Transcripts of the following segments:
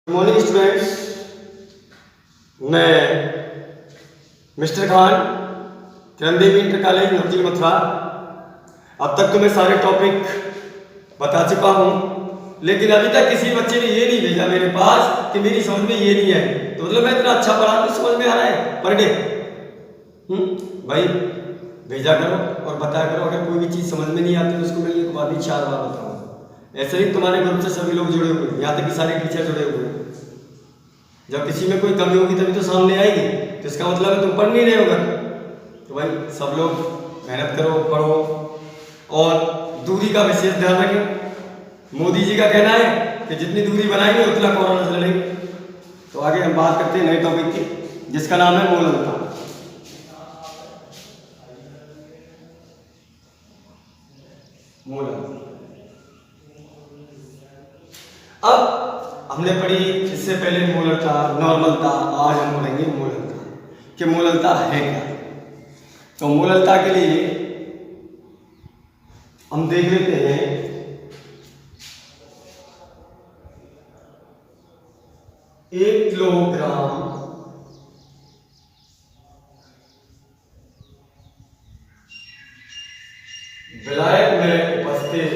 Good morning students. मैं mister Khan, Kiran Devi inter college नवजील Mathura. अब तक तो मैं सारे टॉपिक बता चुका हूँ, लेकिन अभी तक किसी बच्चे ने ये नहीं भेजा मेरे पास कि मेरी समझ में ये नहीं है। तो मतलब मैं इतना अच्छा पढ़ा तो समझ में आ रहा है पर डे। भाई भेजा करो और बताया करो। अगर कोई भी चीज़ समझ में नहीं आती तो उसको मैं एक बार भी 4 बार बताऊँगा। ऐसे ही तुम्हारे ग्रुप से सभी लोग जुड़े हुए हैं, यहाँ तक कि सारे टीचर जुड़े हुए हैं। जब किसी में कोई कमी होगी तभी तो सामने आएगी, तो इसका मतलब है तुम पढ़ नहीं रहे होगा। तो भाई सब लोग मेहनत करो, पढ़ो और दूरी का विशेष ध्यान रखें। मोदी जी का कहना है कि जितनी दूरी बनाएंगे उतना कोरोना से लड़ेंगे। तो आगे हम बात करते हैं नए टॉपिक की, जिसका नाम है मूललता। मूललता अब हमने पढ़ी इससे पहले मूललता, नॉर्मलता। आज हम पढ़ेंगे मूललता कि मूललता है क्या। तो मूललता के लिए हम देख लेते हैं एक किलोग्राम विलायक में उपस्थित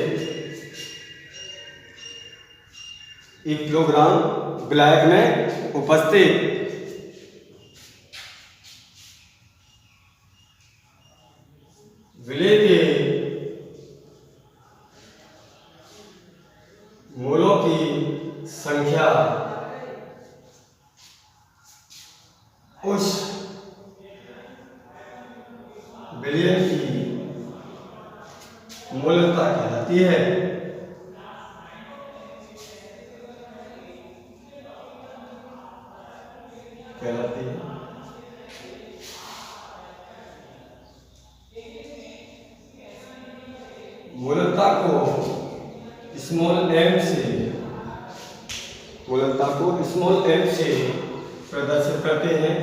1 किलोग्राम विलायक में उपस्थित विलेय के मोलों की संख्या उस विलयन की मूललता कहलाती है। मूललता को स्मॉल m से प्रदर्शित करते हैं।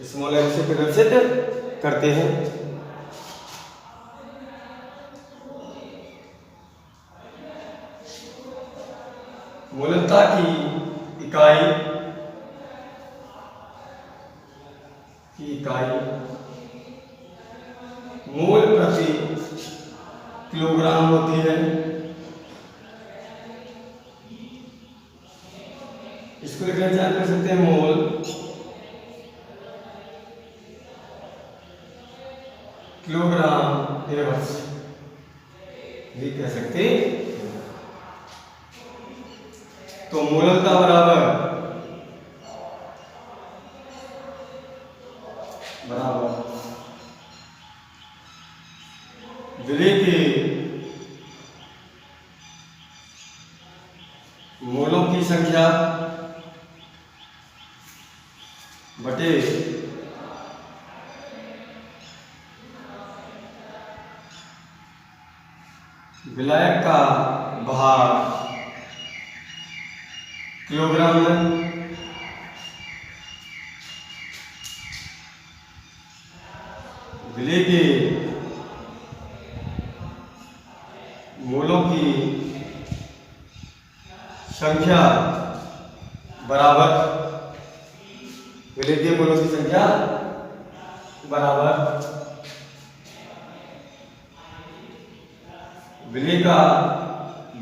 स्मॉल m से प्रदर्शित करते हैं। मूललता की इकाई मोल प्रति किलोग्राम होती है। इसको लिखना चाहे कर सकते हैं मोल किलोग्राम इनवर्स भी कह सकते। तो मूललता बराबर विलेय के मोलों की संख्या बटे विलायक का भार किलोग्राम में। विलेय के मोलों की संख्या बराबर विलेय के मोलों की संख्या बराबर विलेय का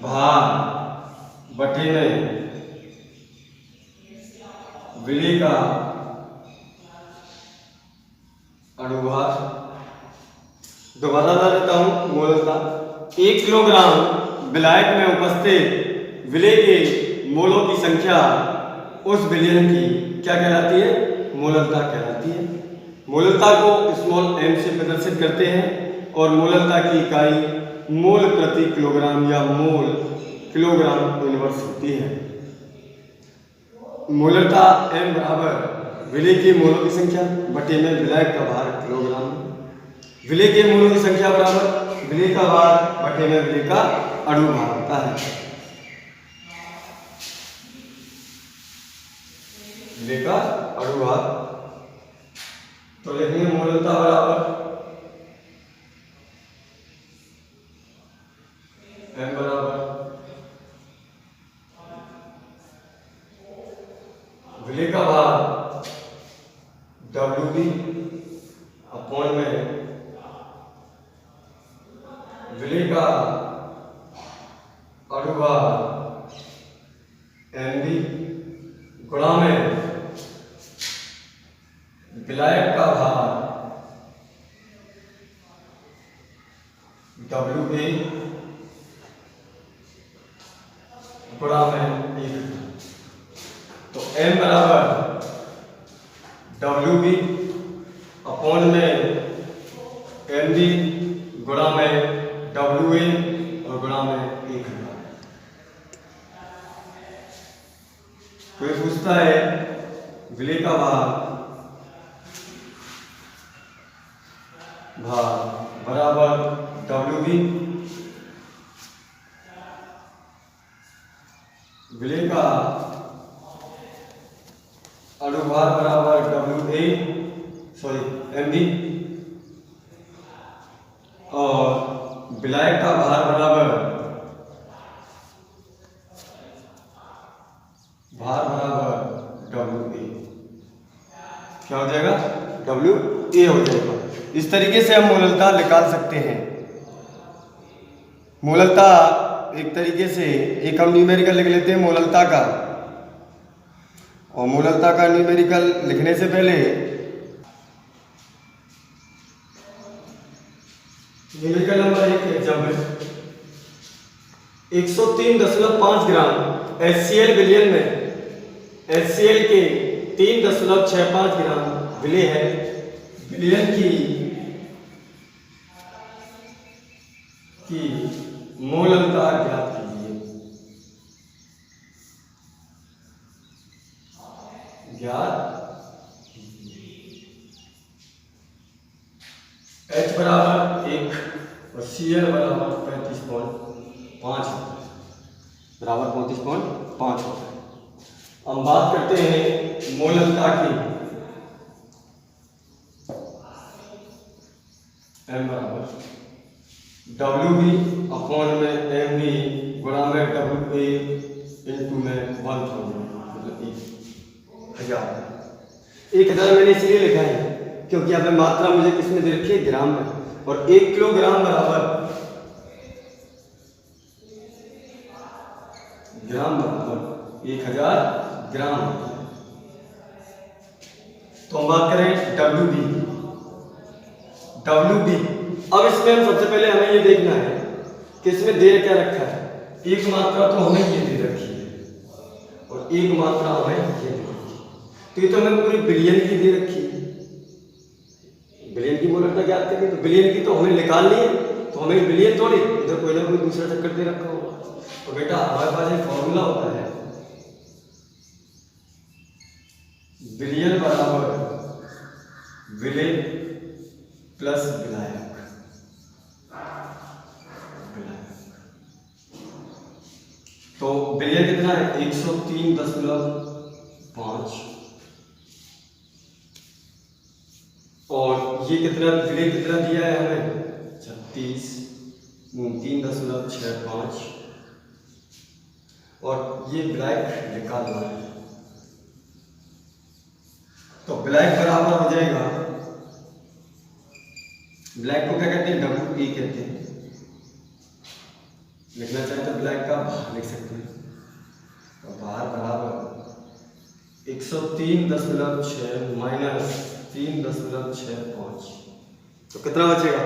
भार बटे में विलेय का अणुभार। दोबारा बता देता हूं मूललता। 1 किलोग्राम विलायक में उपस्थित विलेय के मोलों की संख्या उस विलयन की क्या कहलाती है? मूललता कहलाती है। मूललता को स्मॉल m से प्रदर्शित करते हैं और मूललता की इकाई मोल प्रति किलोग्राम या मोल किलोग्राम इनवर्स होती है। मूललता m बराबर विलेय के मोलों की संख्या बटे में विलायक का भार किलोग्राम। विलेय के मोलों की संख्या बराबर विलेय का भार बटे में विलेय का अणु भार होता है। विलेय का अणु भार तो लिखेंगे मूललता बराबर m बराबर विलेय का भार WB अपॉन में विलेय का अनुभार MB गुणा में विलायक का भार WA गुणा में 1। तो m बराबर WB अपॉन में MB गुणा में WA और गुणा में 1। कोई पूछता है विलेय का भार बराबर WB विलेय का अनुभार बराबर MB और विलायक का भार बराबर WA। क्या हो जाएगा? WA हो जाएगा। इस तरीके से हम मोललता निकाल सकते हैं। मोललता एक तरीके से एक हम न्यूमेरिकल लिख लेते हैं मोललता का, और मोललता का न्यूमेरिकल लिखने से पहले न्यूमेरिकल नंबर 1 एग्जाम्पल 103.5 ग्राम HCl विलयन में HCl के 3.65 ग्राम विलेय है। विलयन की मोललता ज्ञात कीजिए। H बराबर 1 और Cl बराबर 35.5 बराबर 35.5 होता है। हम बात करते हैं मोललता की। m बराबर WB अपॉन में MB गुणा में WA इंटू में 1000 मतलब 1000 मैंने इसलिए लिखा है क्योंकि यहाँ पे मात्रा मुझे किसमें दे रखी है? ग्राम में। और 1 किलोग्राम बराबर ग्राम बराबर 1000 ग्राम। तो हम बात करें WB। अब इसमें हम सबसे पहले हमें ये देखना है कि इसमें दे क्या रखा है। एक मात्रा तो हमें ये दे रखी है और एक मात्रा हमें ये दे रखी है। तो ये तो हमें पूरी बिलियन की दे रखी है। बिलियन की मोललता ज्ञात करनी, तो बिलियन की तो हमें निकालनी है, तो हमें बिलियन थोड़ी इधर कोई ना कोई दूसरा चक्कर दे रखा होगा। तो बेटा हमारे पास एक फॉर्मूला होता है बिलियन बराबर विलेय प्लस विलायक। तो बिलियन कितना है? 103.5 और ये कितना विलेय कितना दिया है हमें? 3.65 और ये विलायक निकालना है। तो विलायक बराबर हो जाएगा, विलायक को क्या कहते हैं? WA कहते हैं। लिखना चाहे तो विलायक का भार लिख सकते हैं। तो भार बराबर 103.6 माइनस 3.65। तो कितना बचेगा?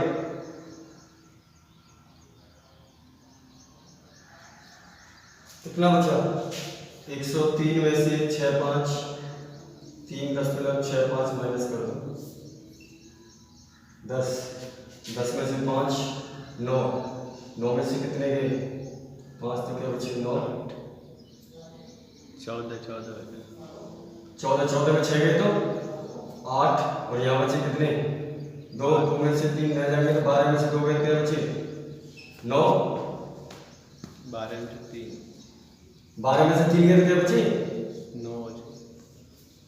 कितना बचा? 103 में से 65 3.65 माइनस कर दो 10 में से 5 9 में से कितने गए? 5 तो क्या बचे? 9 14 में 6 गए तो 8 और यहाँ बचे कितने? 2 में से 3 रह जाएंगे तो 12 में से 2 गए कितने बचे? 9 12 में से 3 12 में से 3 गए तो क्या बचे?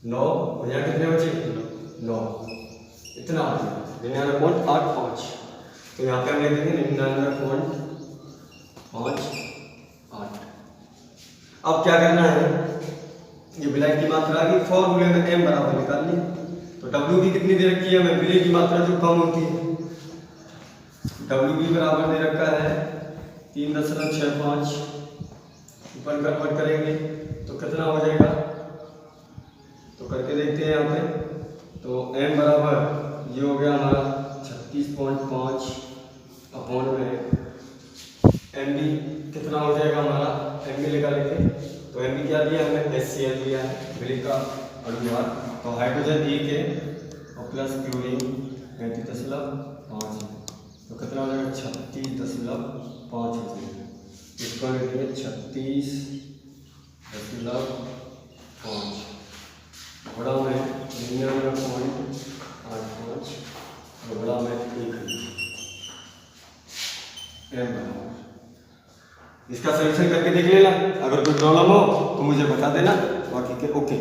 9 और यहाँ कितने बचे? 9। इतना 99.85। तो यहाँ पे हम लिख देंगे 99.85 5 8। अब क्या करना है, ये विलय की मात्रा की फॉर्मूले में m बराबर निकाल ली। तो W की कितनी दे रखी है हमें, विलय की मात्रा जो कम होती है, WB बराबर दे रखा है 3.65। ऊपर कन्वर्ट करेंगे तो कितना हो जाएगा, तो करके देखते हैं यहाँ पे। तो m बराबर ये हो गया हमारा 36.5 अपॉन में MB कितना हो जाएगा हमारा, MB निकालेंगे तो MB क्या दिया हमने, HCl दिया है, विलय का अनुभार। तो हाइड्रोजन 1 है और प्लस क्लोरीन 35.5 है, तो कितना हो जाएगा 36.5 हो जाएगा। इसको लिखेंगे 36.5 बड़ा में 99.85 और बड़ा में 1 m बराबर। इसका सॉल्यूशन करके देख लेना, अगर कोई प्रॉब्लम हो तो मुझे बता देना, बाकी के ओके।